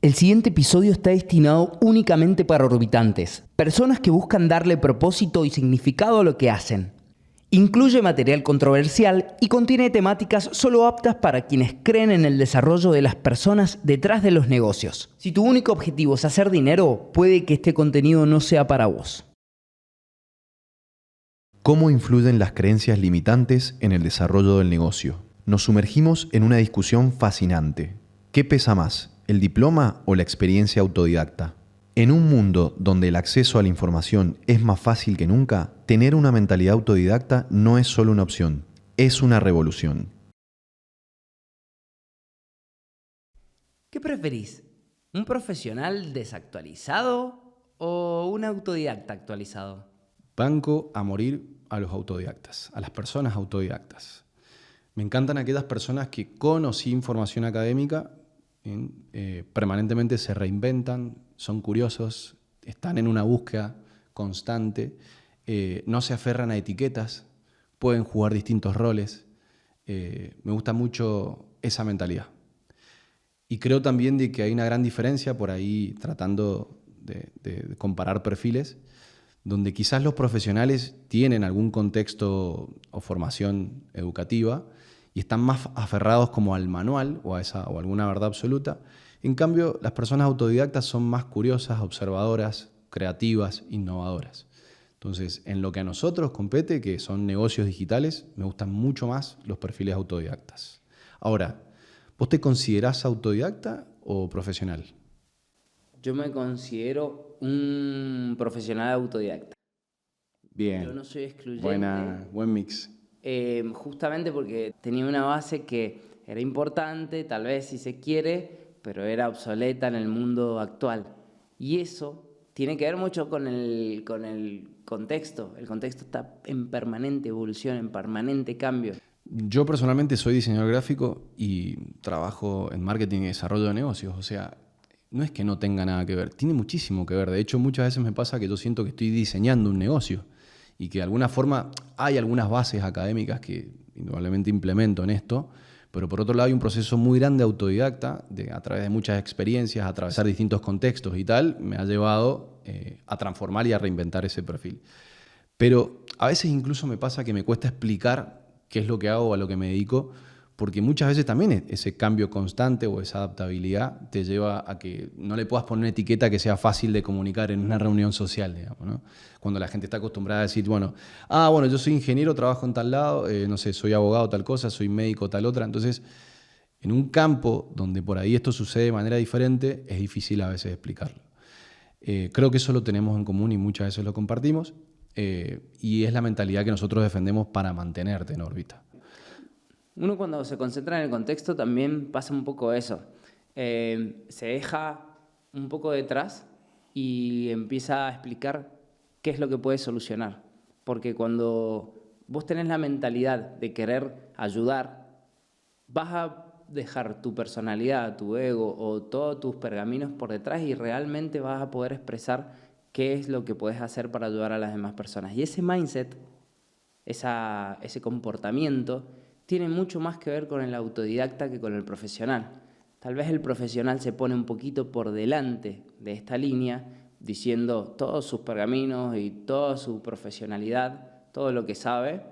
El siguiente episodio está destinado únicamente para orbitantes, personas que buscan darle propósito y significado a lo que hacen. Incluye material controversial y contiene temáticas solo aptas para quienes creen en el desarrollo de las personas detrás de los negocios. Si tu único objetivo es hacer dinero, puede que este contenido no sea para vos. ¿Cómo influyen las creencias limitantes en el desarrollo del negocio? Nos sumergimos en una discusión fascinante. ¿Qué pesa más, el diploma o la experiencia autodidacta? En un mundo donde el acceso a la información es más fácil que nunca, tener una mentalidad autodidacta no es solo una opción, es una revolución. ¿Qué preferís? ¿Un profesional desactualizado o un autodidacta actualizado? Banco a morir a los autodidactas, a las personas autodidactas. Me encantan aquellas personas que con o sin formación académica permanentemente se reinventan, son curiosos, están en una búsqueda constante, no se aferran a etiquetas, pueden jugar distintos roles. Me gusta mucho esa mentalidad. Y creo también de que hay una gran diferencia por ahí tratando de comparar perfiles, donde quizás los profesionales tienen algún contexto o formación educativa y están más aferrados como al manual o a alguna verdad absoluta. En cambio, las personas autodidactas son más curiosas, observadoras, creativas, innovadoras. Entonces, en lo que a nosotros compete, que son negocios digitales, me gustan mucho más los perfiles autodidactas. Ahora, ¿vos te considerás autodidacta o profesional? Yo me considero un profesional autodidacta. Bien. Yo no soy excluyente. Buen mix. Justamente porque tenía una base que era importante, tal vez si se quiere, pero era obsoleta en el mundo actual. Y eso tiene que ver mucho con el contexto. El contexto está en permanente evolución, en permanente cambio. Yo personalmente soy diseñador gráfico y trabajo en marketing y desarrollo de negocios. O sea, no es que no tenga nada que ver, tiene muchísimo que ver. De hecho, muchas veces me pasa que yo siento que estoy diseñando un negocio y que de alguna forma hay algunas bases académicas que indudablemente implemento en esto, pero por otro lado hay un proceso muy grande autodidacta, a través de muchas experiencias, atravesar distintos contextos y tal, me ha llevado a transformar y a reinventar ese perfil. Pero a veces incluso me pasa que me cuesta explicar qué es lo que hago o a lo que me dedico, porque muchas veces también ese cambio constante o esa adaptabilidad te lleva a que no le puedas poner una etiqueta que sea fácil de comunicar en una reunión social, digamos, ¿no? Cuando la gente está acostumbrada a decir, bueno, yo soy ingeniero, trabajo en tal lado, no sé, soy abogado tal cosa, soy médico tal otra. Entonces, en un campo donde por ahí esto sucede de manera diferente, es difícil a veces explicarlo. Creo que eso lo tenemos en común y muchas veces lo compartimos, y es la mentalidad que nosotros defendemos para mantenerte en órbita. Uno cuando se concentra en el contexto también pasa un poco eso. Se deja un poco detrás y empieza a explicar qué es lo que puede solucionar. Porque cuando vos tenés la mentalidad de querer ayudar, vas a dejar tu personalidad, tu ego o todos tus pergaminos por detrás y realmente vas a poder expresar qué es lo que puedes hacer para ayudar a las demás personas. Y ese mindset, ese comportamiento, tiene mucho más que ver con el autodidacta que con el profesional. Tal vez el profesional se pone un poquito por delante de esta línea, diciendo todos sus pergaminos y toda su profesionalidad, todo lo que sabe,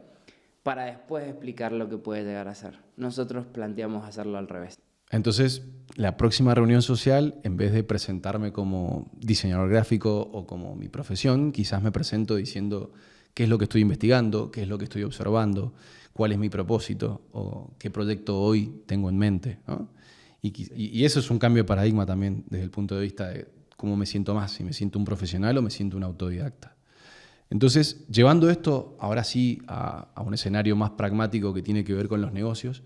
para después explicar lo que puede llegar a ser. Nosotros planteamos hacerlo al revés. Entonces, la próxima reunión social, en vez de presentarme como diseñador gráfico o como mi profesión, quizás me presento diciendo qué es lo que estoy investigando, qué es lo que estoy observando, cuál es mi propósito o qué proyecto hoy tengo en mente, ¿no? Y eso es un cambio de paradigma también desde el punto de vista de cómo me siento más, si me siento un profesional o me siento un autodidacta. Entonces, llevando esto ahora sí a un escenario más pragmático que tiene que ver con los negocios,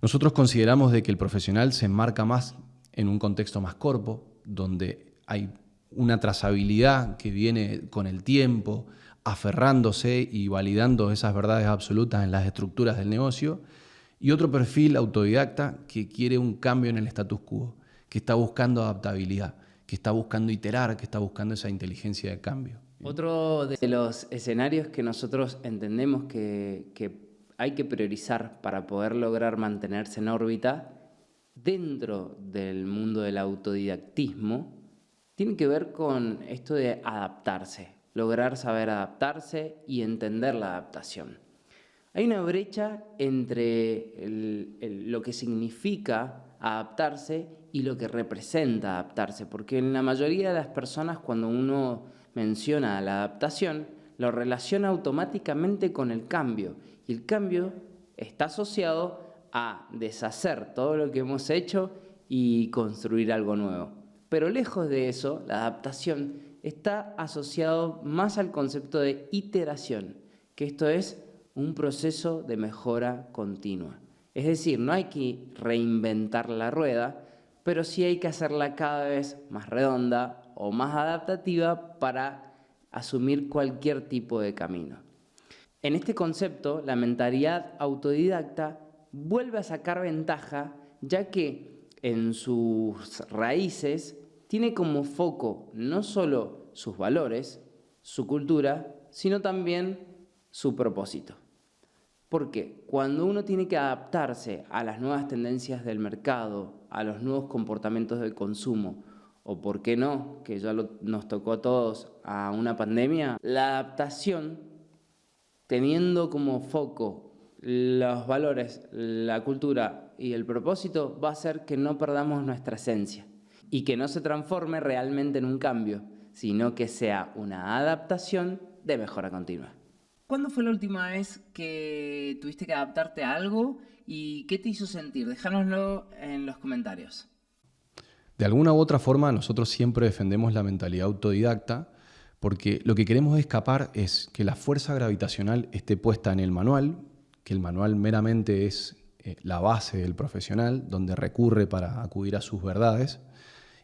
nosotros consideramos de que el profesional se enmarca más en un contexto más corpo, donde hay una trazabilidad que viene con el tiempo, aferrándose y validando esas verdades absolutas en las estructuras del negocio, y otro perfil autodidacta que quiere un cambio en el status quo, que está buscando adaptabilidad, que está buscando iterar, que está buscando esa inteligencia de cambio. Otro de los escenarios que nosotros entendemos que hay que priorizar para poder lograr mantenerse en órbita dentro del mundo del autodidactismo tiene que ver con esto de adaptarse, lograr saber adaptarse y entender la adaptación. Hay una brecha entre lo que significa adaptarse y lo que representa adaptarse, porque en la mayoría de las personas cuando uno menciona la adaptación, lo relaciona automáticamente con el cambio, y el cambio está asociado a deshacer todo lo que hemos hecho y construir algo nuevo. Pero lejos de eso, la adaptación está asociado más al concepto de iteración, que esto es un proceso de mejora continua. Es decir, no hay que reinventar la rueda, pero sí hay que hacerla cada vez más redonda o más adaptativa para asumir cualquier tipo de camino. En este concepto, la mentalidad autodidacta vuelve a sacar ventaja, ya que en sus raíces tiene como foco no solo sus valores, su cultura, sino también su propósito. Porque cuando uno tiene que adaptarse a las nuevas tendencias del mercado, a los nuevos comportamientos del consumo, o por qué no, que ya nos tocó a todos, a una pandemia, la adaptación, teniendo como foco los valores, la cultura y el propósito, va a hacer que no perdamos nuestra esencia y que no se transforme realmente en un cambio, sino que sea una adaptación de mejora continua. ¿Cuándo fue la última vez que tuviste que adaptarte a algo y qué te hizo sentir? Déjanoslo en los comentarios. De alguna u otra forma, nosotros siempre defendemos la mentalidad autodidacta porque lo que queremos escapar es que la fuerza gravitacional esté puesta en el manual, que el manual meramente es la base del profesional, donde recurre para acudir a sus verdades,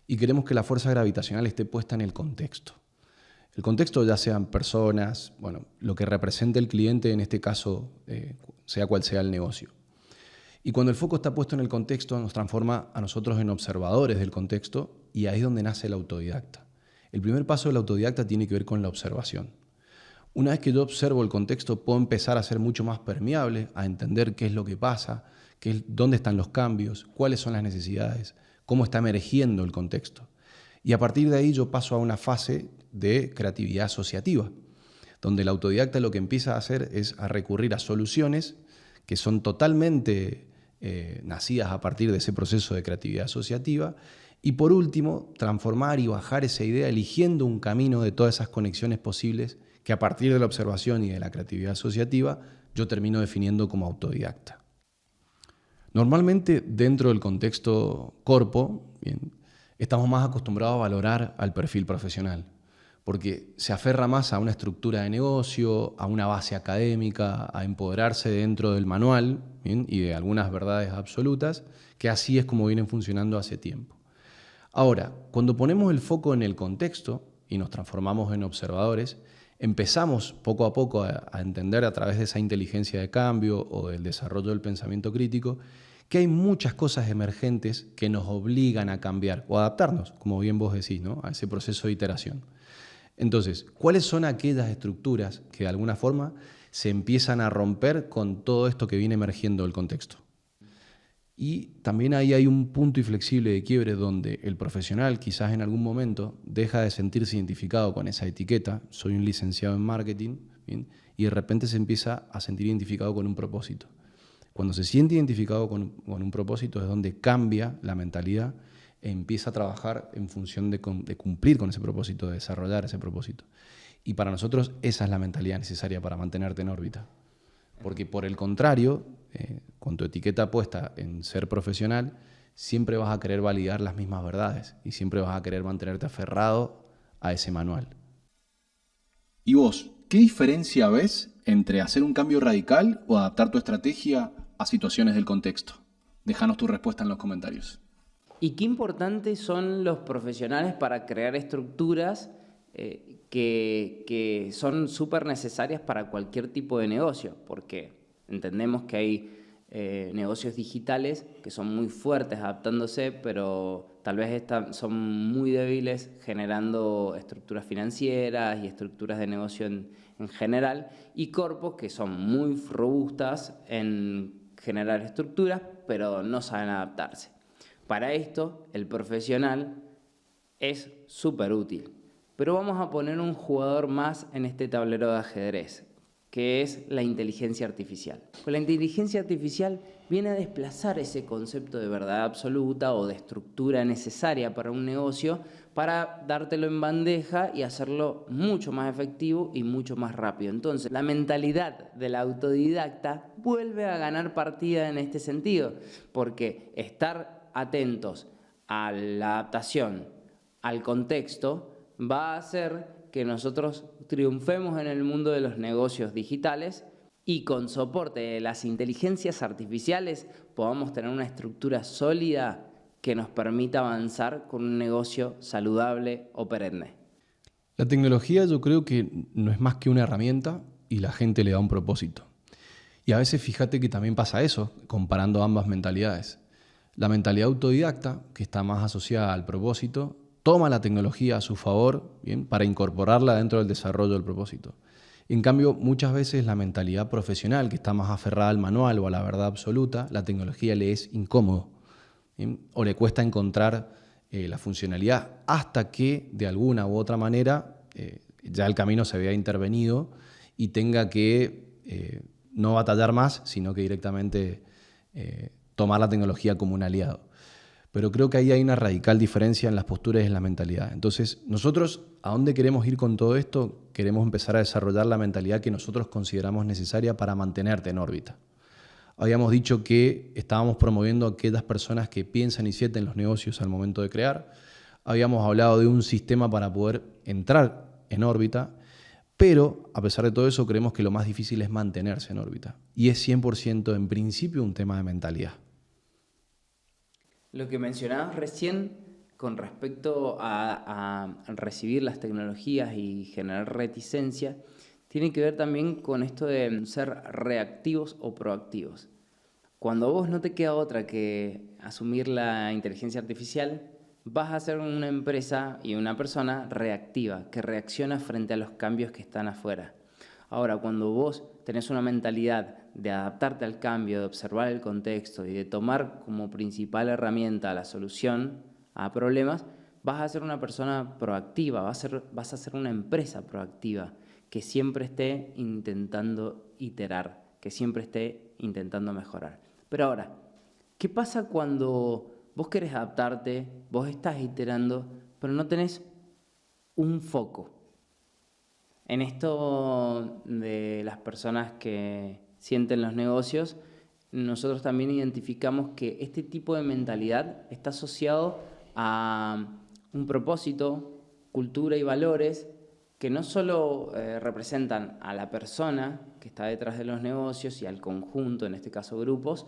y queremos que la fuerza gravitacional esté puesta en el contexto. El contexto ya sean personas, bueno, lo que represente el cliente en este caso, sea cual sea el negocio. Y cuando el foco está puesto en el contexto, nos transforma a nosotros en observadores del contexto y ahí es donde nace el autodidacta. El primer paso del autodidacta tiene que ver con la observación. Una vez que yo observo el contexto, puedo empezar a ser mucho más permeable, a entender qué es lo que pasa, dónde están los cambios, cuáles son las necesidades, cómo está emergiendo el contexto. Y a partir de ahí yo paso a una fase de creatividad asociativa, donde el autodidacta lo que empieza a hacer es a recurrir a soluciones que son totalmente nacidas a partir de ese proceso de creatividad asociativa y por último transformar y bajar esa idea eligiendo un camino de todas esas conexiones posibles que a partir de la observación y de la creatividad asociativa yo termino definiendo como autodidacta. Normalmente dentro del contexto corpo, bien, estamos más acostumbrados a valorar al perfil profesional, porque se aferra más a una estructura de negocio, a una base académica, a empoderarse dentro del manual, ¿bien?, y de algunas verdades absolutas, que así es como vienen funcionando hace tiempo. Ahora, cuando ponemos el foco en el contexto y nos transformamos en observadores, empezamos poco a poco a entender a través de esa inteligencia de cambio o del desarrollo del pensamiento crítico que hay muchas cosas emergentes que nos obligan a cambiar o adaptarnos, como bien vos decís, ¿no?, a ese proceso de iteración. Entonces, ¿cuáles son aquellas estructuras que de alguna forma se empiezan a romper con todo esto que viene emergiendo del contexto? Y también ahí hay un punto inflexible de quiebre donde el profesional quizás en algún momento deja de sentirse identificado con esa etiqueta, soy un licenciado en marketing, ¿bien?, y de repente se empieza a sentir identificado con un propósito. Cuando se siente identificado con un propósito es donde cambia la mentalidad e empieza a trabajar en función de cumplir con ese propósito, de desarrollar ese propósito. Y para nosotros esa es la mentalidad necesaria para mantenerte en órbita. Porque por el contrario, con tu etiqueta puesta en ser profesional, siempre vas a querer validar las mismas verdades y siempre vas a querer mantenerte aferrado a ese manual. ¿Y vos, qué diferencia ves entre hacer un cambio radical o adaptar tu estrategia a situaciones del contexto? Déjanos tu respuesta en los comentarios. Y qué importantes son los profesionales para crear estructuras que son súper necesarias para cualquier tipo de negocio, porque entendemos que hay negocios digitales que son muy fuertes adaptándose, pero tal vez son muy débiles generando estructuras financieras y estructuras de negocio en general, y corpos que son muy robustas en generar estructuras, pero no saben adaptarse. Para esto, el profesional es súper útil. Pero vamos a poner un jugador más en este tablero de ajedrez, que es la inteligencia artificial. Pues la inteligencia artificial viene a desplazar ese concepto de verdad absoluta o de estructura necesaria para un negocio para dártelo en bandeja y hacerlo mucho más efectivo y mucho más rápido. Entonces, la mentalidad del autodidacta vuelve a ganar partida en este sentido, porque estar atentos a la adaptación, al contexto, va a hacer que nosotros triunfemos en el mundo de los negocios digitales y con soporte de las inteligencias artificiales podamos tener una estructura sólida que nos permita avanzar con un negocio saludable o perenne. La tecnología yo creo que no es más que una herramienta y la gente le da un propósito. Y a veces fíjate que también pasa eso, comparando ambas mentalidades. La mentalidad autodidacta, que está más asociada al propósito, toma la tecnología a su favor, ¿bien?, para incorporarla dentro del desarrollo del propósito. En cambio, muchas veces la mentalidad profesional, que está más aferrada al manual o a la verdad absoluta, la tecnología le es incómodo, ¿bien?, o le cuesta encontrar la funcionalidad hasta que, de alguna u otra manera, ya el camino se vea intervenido y tenga que no batallar más, sino que directamente tomar la tecnología como un aliado. Pero creo que ahí hay una radical diferencia en las posturas y en la mentalidad. Entonces, nosotros, ¿a dónde queremos ir con todo esto? Queremos empezar a desarrollar la mentalidad que nosotros consideramos necesaria para mantenerte en órbita. Habíamos dicho que estábamos promoviendo a aquellas personas que piensan y sienten los negocios al momento de crear. Habíamos hablado de un sistema para poder entrar en órbita, pero a pesar de todo eso creemos que lo más difícil es mantenerse en órbita. Y es 100% en principio un tema de mentalidad. Lo que mencionabas recién con respecto a recibir las tecnologías y generar reticencia, tiene que ver también con esto de ser reactivos o proactivos. Cuando a vos no te queda otra que asumir la inteligencia artificial, vas a ser una empresa y una persona reactiva, que reacciona frente a los cambios que están afuera. Ahora, cuando vos tenés una mentalidad de adaptarte al cambio, de observar el contexto y de tomar como principal herramienta la solución a problemas, vas a ser una persona proactiva, vas a ser una empresa proactiva que siempre esté intentando iterar, que siempre esté intentando mejorar. Pero ahora, ¿qué pasa cuando vos querés adaptarte, vos estás iterando, pero no tenés un foco? En esto de las personas que sienten los negocios, nosotros también identificamos que este tipo de mentalidad está asociado a un propósito, cultura y valores que no solo representan a la persona que está detrás de los negocios y al conjunto, en este caso grupos,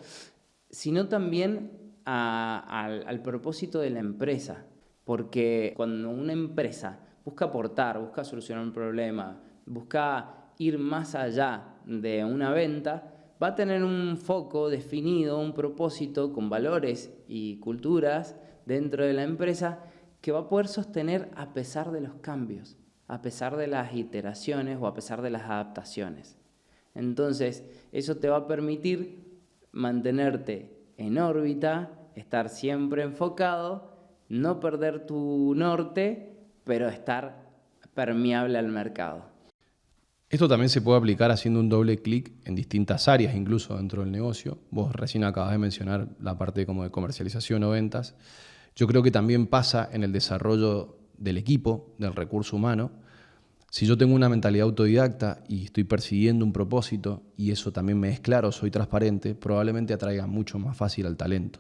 sino también al propósito de la empresa. Porque cuando una empresa busca aportar, busca solucionar un problema, busca ir más allá de una venta, va a tener un foco definido, un propósito con valores y culturas dentro de la empresa que va a poder sostener a pesar de los cambios, a pesar de las iteraciones o a pesar de las adaptaciones. Entonces, eso te va a permitir mantenerte en órbita, estar siempre enfocado, no perder tu norte, pero estar permeable al mercado. Esto también se puede aplicar haciendo un doble clic en distintas áreas, incluso dentro del negocio. Vos recién acabas de mencionar la parte como de comercialización o ventas. Yo creo que también pasa en el desarrollo del equipo, del recurso humano. Si yo tengo una mentalidad autodidacta y estoy persiguiendo un propósito y eso también me es claro, soy transparente, probablemente atraiga mucho más fácil al talento.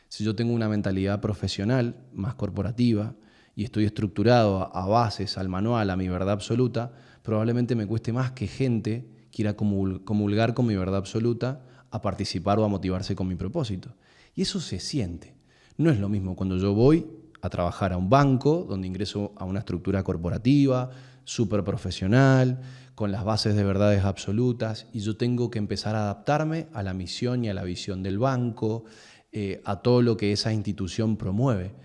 Si yo tengo una mentalidad profesional, más corporativa, y estoy estructurado a bases, al manual, a mi verdad absoluta, probablemente me cueste más que gente quiera comulgar con mi verdad absoluta a participar o a motivarse con mi propósito. Y eso se siente. No es lo mismo cuando yo voy a trabajar a un banco, donde ingreso a una estructura corporativa, súper profesional, con las bases de verdades absolutas, y yo tengo que empezar a adaptarme a la misión y a la visión del banco, a todo lo que esa institución promueve.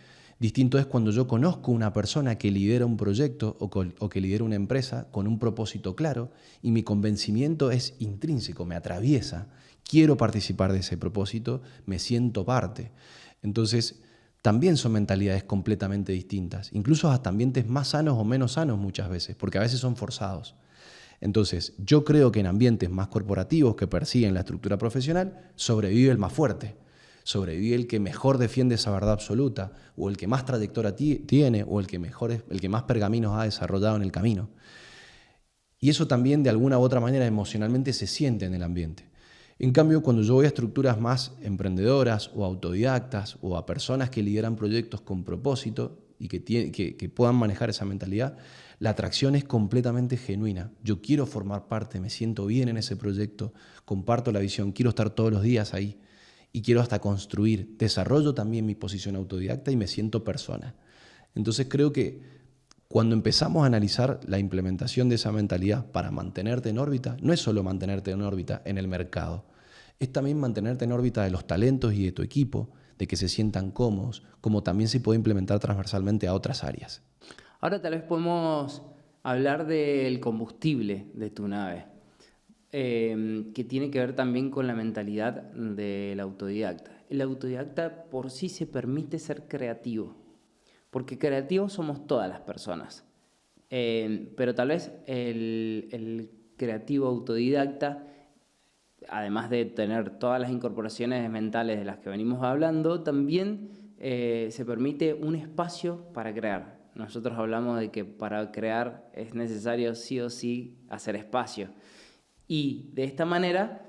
Distinto es cuando yo conozco una persona que lidera un proyecto o que lidera una empresa con un propósito claro y mi convencimiento es intrínseco, me atraviesa, quiero participar de ese propósito, me siento parte. Entonces, también son mentalidades completamente distintas, incluso hasta ambientes más sanos o menos sanos muchas veces, porque a veces son forzados. Entonces, yo creo que en ambientes más corporativos que persiguen la estructura profesional, sobrevive el más fuerte, sobrevive el que mejor defiende esa verdad absoluta, o el que más trayectoria tiene, o el que más pergaminos ha desarrollado en el camino. Y eso también de alguna u otra manera emocionalmente se siente en el ambiente. En cambio, cuando yo voy a estructuras más emprendedoras o autodidactas o a personas que lideran proyectos con propósito y que puedan manejar esa mentalidad, la atracción es completamente genuina. Yo quiero formar parte, me siento bien en ese proyecto, comparto la visión, quiero estar todos los días ahí y quiero hasta construir. Desarrollo también mi posición autodidacta y me siento persona. Entonces creo que cuando empezamos a analizar la implementación de esa mentalidad para mantenerte en órbita, no es solo mantenerte en órbita en el mercado, es también mantenerte en órbita de los talentos y de tu equipo, de que se sientan cómodos, como también se puede implementar transversalmente a otras áreas. Ahora tal vez podemos hablar del combustible de tu nave, que tiene que ver también con la mentalidad del autodidacta. El autodidacta por sí se permite ser creativo, porque creativos somos todas las personas, pero tal vez el creativo autodidacta, además de tener todas las incorporaciones mentales de las que venimos hablando, también se permite un espacio para crear. Nosotros hablamos de que para crear es necesario sí o sí hacer espacio. Y de esta manera,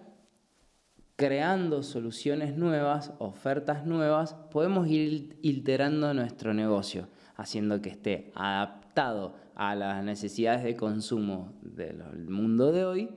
creando soluciones nuevas, ofertas nuevas, podemos ir iterando nuestro negocio, haciendo que esté adaptado a las necesidades de consumo del mundo de hoy,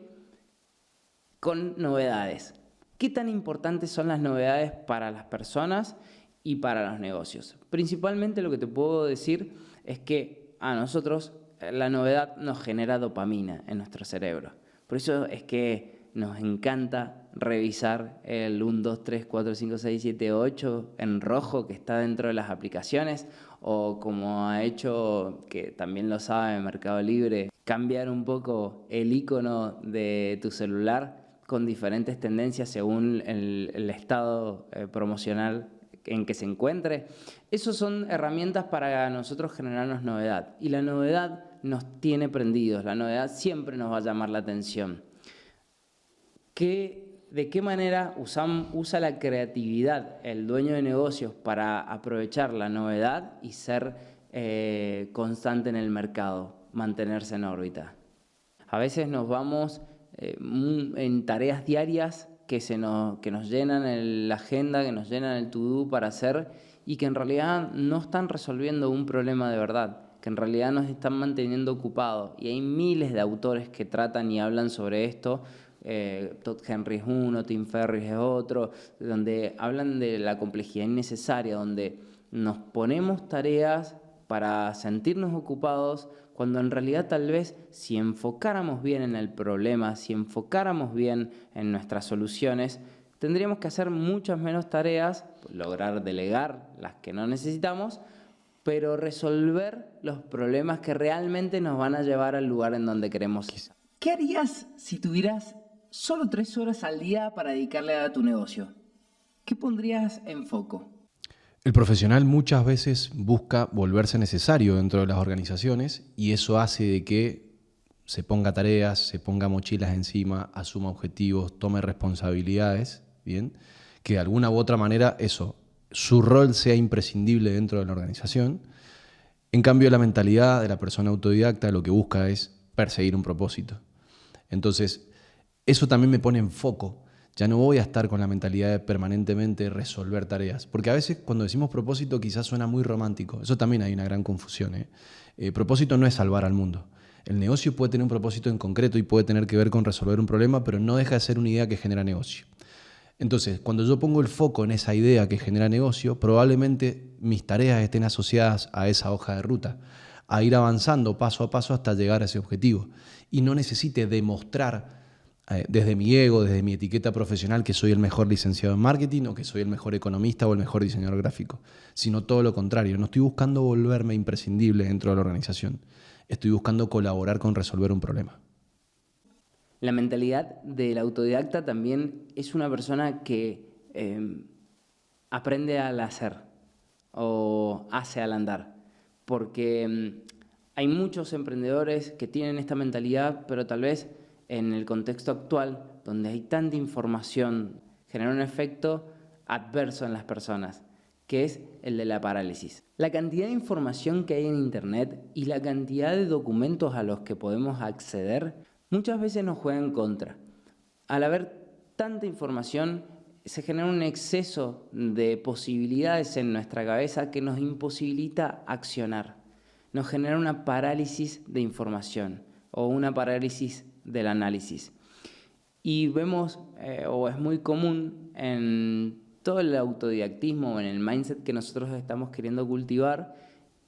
con novedades. ¿Qué tan importantes son las novedades para las personas y para los negocios? Principalmente lo que te puedo decir es que a nosotros la novedad nos genera dopamina en nuestro cerebro. Por eso es que nos encanta revisar el 1, 2, 3, 4, 5, 6, 7, 8 en rojo que está dentro de las aplicaciones, o como ha hecho, que también lo sabe Mercado Libre, cambiar un poco el icono de tu celular con diferentes tendencias según el estado promocional en que se encuentre. Esas son herramientas para nosotros generarnos novedad. Y la novedad nos tiene prendidos, la novedad siempre nos va a llamar la atención. ¿De qué manera usa la creatividad el dueño de negocios para aprovechar la novedad y ser constante en el mercado, mantenerse en órbita? A veces nos vamos en tareas diarias que nos llenan la agenda, que nos llenan el to-do para hacer y que en realidad no están resolviendo un problema de verdad, que en realidad nos están manteniendo ocupados. Y hay miles de autores que tratan y hablan sobre esto. Todd Henry es uno, Tim Ferriss es otro, donde hablan de la complejidad innecesaria, donde nos ponemos tareas para sentirnos ocupados, cuando en realidad tal vez si enfocáramos bien en el problema, si enfocáramos bien en nuestras soluciones, tendríamos que hacer muchas menos tareas, lograr delegar las que no necesitamos, pero resolver los problemas que realmente nos van a llevar al lugar en donde queremos ir. ¿Qué harías si tuvieras solo 3 horas al día para dedicarle a tu negocio? ¿Qué pondrías en foco? El profesional muchas veces busca volverse necesario dentro de las organizaciones y eso hace de que se ponga tareas, se ponga mochilas encima, asuma objetivos, tome responsabilidades, ¿bien? Que de alguna u otra manera su rol sea imprescindible dentro de la organización. En cambio, la mentalidad de la persona autodidacta lo que busca es perseguir un propósito. Entonces, eso también me pone en foco. Ya no voy a estar con la mentalidad de permanentemente resolver tareas. Porque a veces cuando decimos propósito quizás suena muy romántico. Eso también hay una gran confusión. Propósito no es salvar al mundo. El negocio puede tener un propósito en concreto y puede tener que ver con resolver un problema, pero no deja de ser una idea que genera negocio. Entonces, cuando yo pongo el foco en esa idea que genera negocio, probablemente mis tareas estén asociadas a esa hoja de ruta, a ir avanzando paso a paso hasta llegar a ese objetivo. Y no necesite demostrar desde mi ego, desde mi etiqueta profesional, que soy el mejor licenciado en marketing o que soy el mejor economista o el mejor diseñador gráfico, sino todo lo contrario. No estoy buscando volverme imprescindible dentro de la organización. Estoy buscando colaborar con resolver un problema. La mentalidad del autodidacta también es una persona que aprende al hacer. o hace al andar. Porque hay muchos emprendedores que tienen esta mentalidad, pero tal vez en el contexto actual, donde hay tanta información, genera un efecto adverso en las personas, que es el de la parálisis. La cantidad de información que hay en Internet y la cantidad de documentos a los que podemos acceder muchas veces nos juega en contra. Al haber tanta información, se genera un exceso de posibilidades en nuestra cabeza que nos imposibilita accionar. Nos genera una parálisis de información o una parálisis del análisis. Y vemos, o es muy común en todo el autodidactismo o en el mindset que nosotros estamos queriendo cultivar,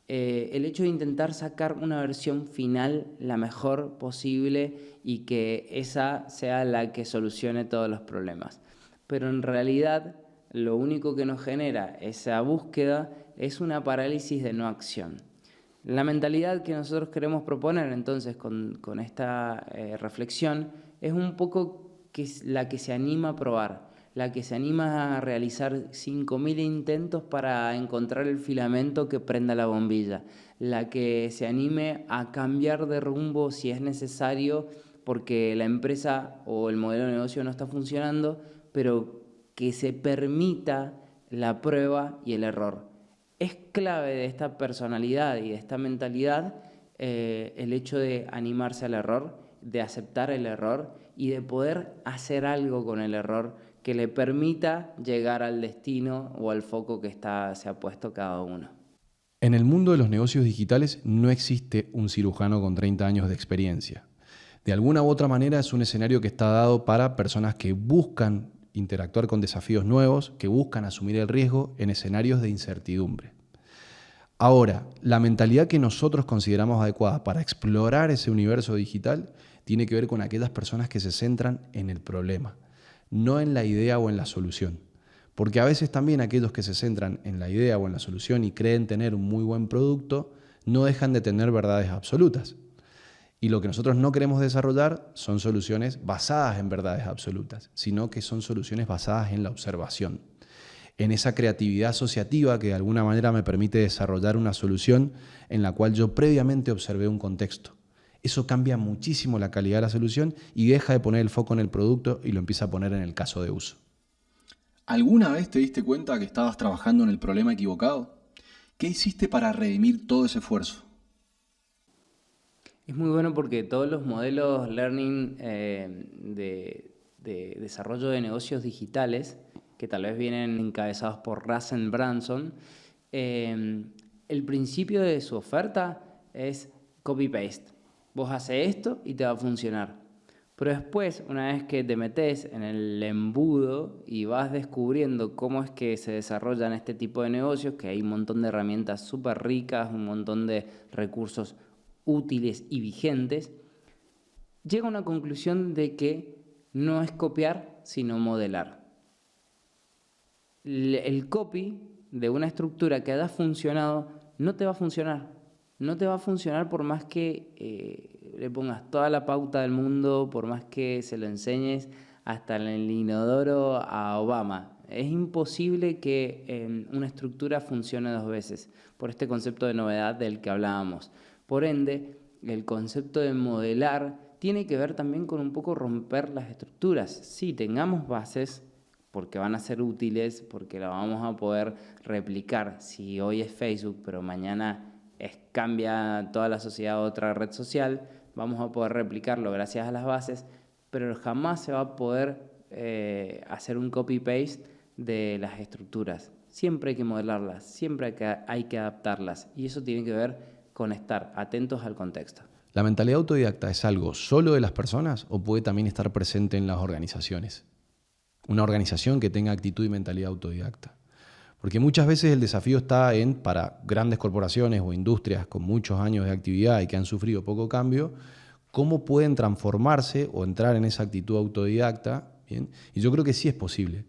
el hecho de intentar sacar una versión final la mejor posible y que esa sea la que solucione todos los problemas. Pero en realidad lo único que nos genera esa búsqueda es una parálisis de no acción. La mentalidad que nosotros queremos proponer entonces con esta reflexión es un poco la que se anima a probar, la que se anima a realizar 5.000 intentos para encontrar el filamento que prenda la bombilla, la que se anime a cambiar de rumbo si es necesario porque la empresa o el modelo de negocio no está funcionando, pero que se permita la prueba y el error. Es clave de esta personalidad y de esta mentalidad el hecho de animarse al error, de aceptar el error y de poder hacer algo con el error que le permita llegar al destino o al foco que se ha puesto cada uno. En el mundo de los negocios digitales no existe un cirujano con 30 años de experiencia. De alguna u otra manera es un escenario que está dado para personas que buscan interactuar con desafíos nuevos, que buscan asumir el riesgo en escenarios de incertidumbre. Ahora, la mentalidad que nosotros consideramos adecuada para explorar ese universo digital tiene que ver con aquellas personas que se centran en el problema, no en la idea o en la solución. Porque a veces también aquellos que se centran en la idea o en la solución y creen tener un muy buen producto, no dejan de tener verdades absolutas. Y lo que nosotros no queremos desarrollar son soluciones basadas en verdades absolutas, sino que son soluciones basadas en la observación, en esa creatividad asociativa que de alguna manera me permite desarrollar una solución en la cual yo previamente observé un contexto. Eso cambia muchísimo la calidad de la solución y deja de poner el foco en el producto y lo empieza a poner en el caso de uso. ¿Alguna vez te diste cuenta que estabas trabajando en el problema equivocado? ¿Qué hiciste para redimir todo ese esfuerzo? Es muy bueno porque todos los modelos learning de desarrollo de negocios digitales, que tal vez vienen encabezados por Russell Brunson, el principio de su oferta es copy-paste. Vos haces esto y te va a funcionar. Pero después, una vez que te metes en el embudo y vas descubriendo cómo es que se desarrollan este tipo de negocios, que hay un montón de herramientas súper ricas, un montón de recursos útiles y vigentes, llega a una conclusión de que no es copiar, sino modelar. El copy de una estructura que haya funcionado no te va a funcionar. No te va a funcionar por más que le pongas toda la pauta del mundo, por más que se lo enseñes hasta en el inodoro a Obama. Es imposible que una estructura funcione dos veces, por este concepto de novedad del que hablábamos. Por ende, el concepto de modelar tiene que ver también con un poco romper las estructuras. Sí, tengamos bases, porque van a ser útiles, porque la vamos a poder replicar. Si hoy es Facebook, pero mañana cambia toda la sociedad a otra red social, vamos a poder replicarlo gracias a las bases, pero jamás se va a poder hacer un copy-paste de las estructuras. Siempre hay que modelarlas, siempre hay que adaptarlas, y eso tiene que ver con estar atentos al contexto. ¿La mentalidad autodidacta es algo solo de las personas o puede también estar presente en las organizaciones? Una organización que tenga actitud y mentalidad autodidacta. Porque muchas veces el desafío está para grandes corporaciones o industrias con muchos años de actividad y que han sufrido poco cambio, cómo pueden transformarse o entrar en esa actitud autodidacta. ¿Bien? Y yo creo que sí es posible.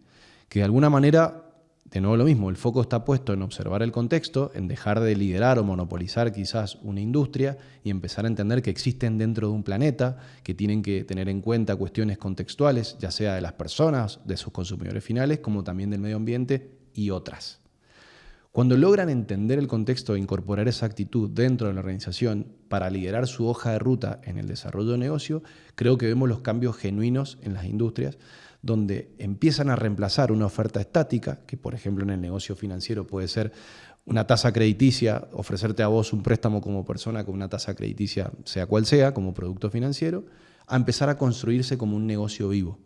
Que de alguna manera, de nuevo lo mismo, el foco está puesto en observar el contexto, en dejar de liderar o monopolizar quizás una industria y empezar a entender que existen dentro de un planeta, que tienen que tener en cuenta cuestiones contextuales, ya sea de las personas, de sus consumidores finales, como también del medio ambiente y otras. Cuando logran entender el contexto e incorporar esa actitud dentro de la organización para liderar su hoja de ruta en el desarrollo de negocio, creo que vemos los cambios genuinos en las industrias, donde empiezan a reemplazar una oferta estática, que por ejemplo en el negocio financiero puede ser una tasa crediticia, ofrecerte a vos un préstamo como persona con una tasa crediticia, sea cual sea, como producto financiero, a empezar a construirse como un negocio vivo,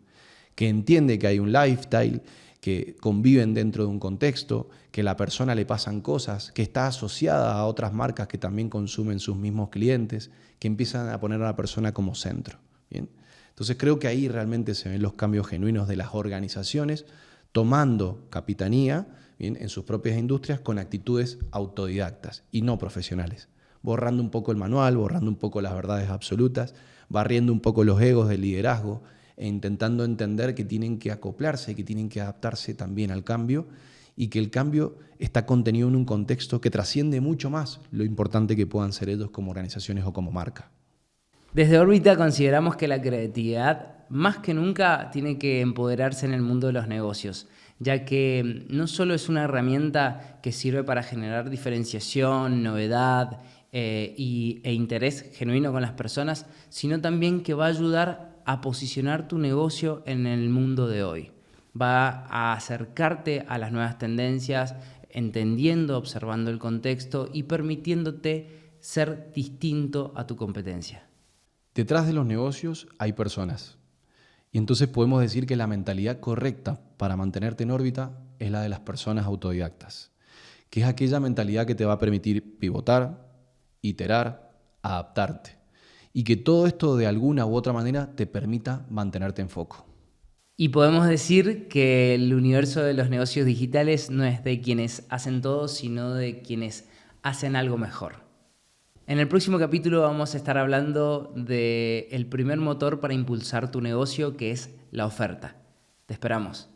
que entiende que hay un lifestyle, que conviven dentro de un contexto, que a la persona le pasan cosas, que está asociada a otras marcas que también consumen sus mismos clientes, que empiezan a poner a la persona como centro. ¿Bien? Entonces creo que ahí realmente se ven los cambios genuinos de las organizaciones tomando capitanía, ¿bien?, en sus propias industrias con actitudes autodidactas y no profesionales, borrando un poco el manual, borrando un poco las verdades absolutas, barriendo un poco los egos del liderazgo, e intentando entender que tienen que acoplarse, que tienen que adaptarse también al cambio y que el cambio está contenido en un contexto que trasciende mucho más lo importante que puedan ser ellos como organizaciones o como marca. Desde Órbita consideramos que la creatividad más que nunca tiene que empoderarse en el mundo de los negocios, ya que no solo es una herramienta que sirve para generar diferenciación, novedad e interés genuino con las personas, sino también que va a ayudar a posicionar tu negocio en el mundo de hoy. Va a acercarte a las nuevas tendencias, entendiendo, observando el contexto y permitiéndote ser distinto a tu competencia. Detrás de los negocios hay personas. Y entonces podemos decir que la mentalidad correcta para mantenerte en órbita es la de las personas autodidactas, que es aquella mentalidad que te va a permitir pivotar, iterar, adaptarte. Y que todo esto de alguna u otra manera te permita mantenerte en foco. Y podemos decir que el universo de los negocios digitales no es de quienes hacen todo, sino de quienes hacen algo mejor. En el próximo capítulo vamos a estar hablando del primer motor para impulsar tu negocio, que es la oferta. Te esperamos.